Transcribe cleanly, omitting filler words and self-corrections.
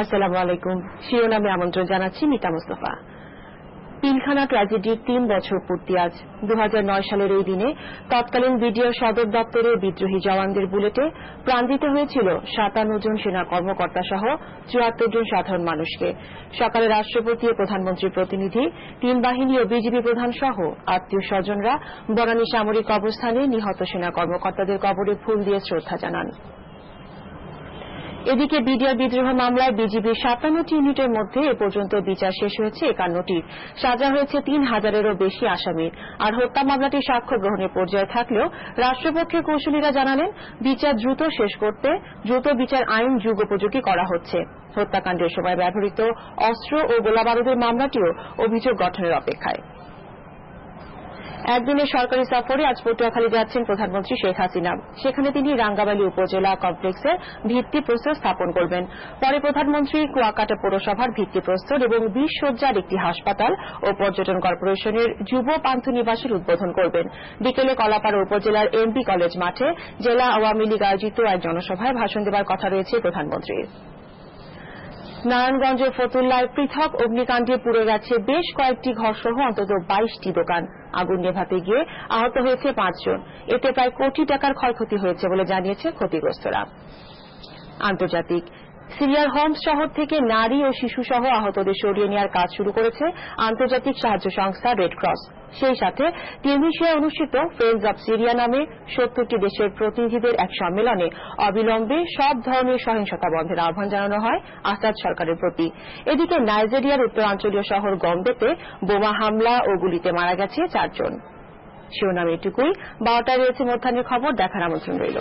আসসালামু আলাইকুম। শিরোনামে আমন্ত্রণ জানাচ্ছি মিতা মুস্তফা। পিলখানা ট্র্যাজেডির ৩ বছর পূর্তি আজ। ২০০৯ সালের এই দিনে তৎকালীন বিডিআর সদর দপ্তরে বিদ্রোহী জওয়ানদের বুলেটে প্রাণ দিতে হয়েছিল ৫৭ জন সেনা কর্মকর্তা সহ ৭৪ জন সাধারণ মানুষকে। সকালে রাষ্ট্রপতি ও প্রধানমন্ত্রীর প্রতিনিধি, ৩ বাহিনী ও বিজিবি প্রধান সহ আত্মীয় স্বজনরা বনানী সামরিক অবস্থানে নিহত সেনা কর্মকর্তাদের কবরে ফুল দিয়ে শ্রদ্ধা জানান। এদিকে বিডিআর বিদ্রোহ মামলায় বিজিবির ৫৭টি ইউনিটের মধ্যে এ পর্যন্ত বিচার শেষ হয়েছে ৫১টির। সাজা হয়েছে ৩,০০০-এরও বেশি আসামির। আর হত্যা মামলাটি সাক্ষ্য গ্রহণের পর্যায়ে থাকলেও রাষ্ট্রপক্ষের কৌঁসুলিরা জানালেন, বিচার দ্রুত শেষ করতে দ্রুত বিচার আইন যুগোপযোগী করা হচ্ছে। হত্যাকাণ্ডের সময় ব্যবহৃত অস্ত্র ও গোলাবারুদের মামলাটিও অভিযোগ গঠনের অপেক্ষায়। একদিনের সরকারি সফরে আজ পটুয়াখালী যাচ্ছেন প্রধানমন্ত্রী শেখ হাসিনা। সেখানে তিনি রাঙ্গাবালী উপজেলা কমপ্লেক্সের ভিত্তিপ্রস্তর স্থাপন করবেন। পরে প্রধানমন্ত্রী কুয়াকাটা পৌরসভার ভিত্তিপ্রস্তর এবং ২০ শয্যার একটি হাসপাতাল ও পর্যটন কর্পোরেশনের যুব পান্থনিবাসের উদ্বোধন করবেন। বিকেলে কলাপাড়া উপজেলার এমপি কলেজ মাঠে জেলা আওয়ামী লীগ আয়োজিত এক জনসভায় ভাষণ দেবার কথা রয়েছে প্রধানমন্ত্রীর। নারায়ণগঞ্জের ফতুল্লায় পৃথক অগ্নিকাণ্ডে পুড়ে গেছে বেশ কয়েকটি ঘরসহ অন্তত ২২টি দোকান। আগুন নেভাতে গিয়ে আহত হয়েছে ৫ জন। এতে প্রায় কোটি টাকার ক্ষয়ক্ষতি হয়েছে বলে জানিয়েছে ক্ষতিগ্রস্তরা। আন্তর্জাতিক সিরিয়ার হোমস শহর থেকে নারী ও শিশুসহ আহতদের সরিয়ে নেওয়ার কাজ শুরু করেছে আন্তর্জাতিক সাহায্য সংস্থা রেড ক্রস। সেই সাথে তিউনিসিয়ায় অনুষ্ঠিত ফ্রেন্ডস অব সিরিয়া নামে ৭০টি দেশের প্রতিনিধিদের এক সম্মেলনে অবিলম্বে সব ধরনের সহিংসতা বন্ধের আহ্বান জানানো হয় আসাদ সরকারের প্রতি। এদিকে নাইজেরিয়ার উত্তরাঞ্চলীয় শহর গম্বেতে বোমা হামলা ও গুলিতে মারা গেছে ৪ জন। শিরোনাম এটুকুই। ১২টায় রয়েছে মধ্যাহ্নের খবর, দেখার আমন্ত্রণ রইল।